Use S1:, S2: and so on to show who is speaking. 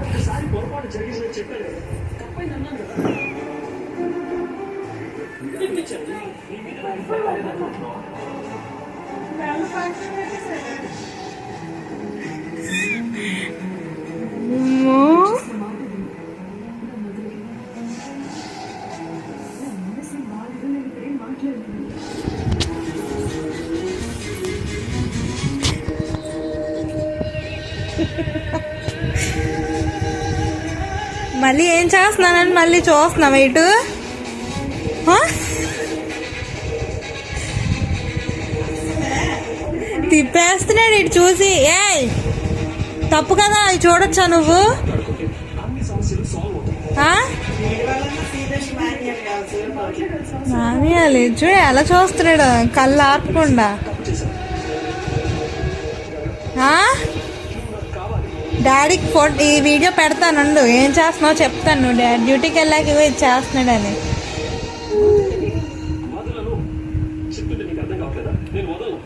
S1: ఒకసారి పొరపాటు జరిగిందని చెప్పాను కదా, తప్పైంది అన్నాను కదా. వినిపించండి, మీ మీద నాకు భయం లేదనుకుంటున్నావా?
S2: మళ్ళీ ఏం చేస్తున్నానని మళ్ళీ చూస్తున్నావా ఇటు? తిప్పేస్తున్నాడు ఇటు చూసి. ఏ తప్పు కదా, అది చూడొచ్చా నువ్వు? మానేయాలి. చూడు ఎలా చూస్తున్నాడు కళ్ళు ఆపకుండా. డాడీకి ఫోటో ఈ వీడియో పెడతానుండు, ఏం చేస్తున్నావు చెప్తాను. నువ్వు డాడీ డ్యూటీకి వెళ్ళాక ఇది చేస్తున్నాడని.
S1: చెప్తుంటే నీకు అర్థం కావట్లేదా? నేను వదలను.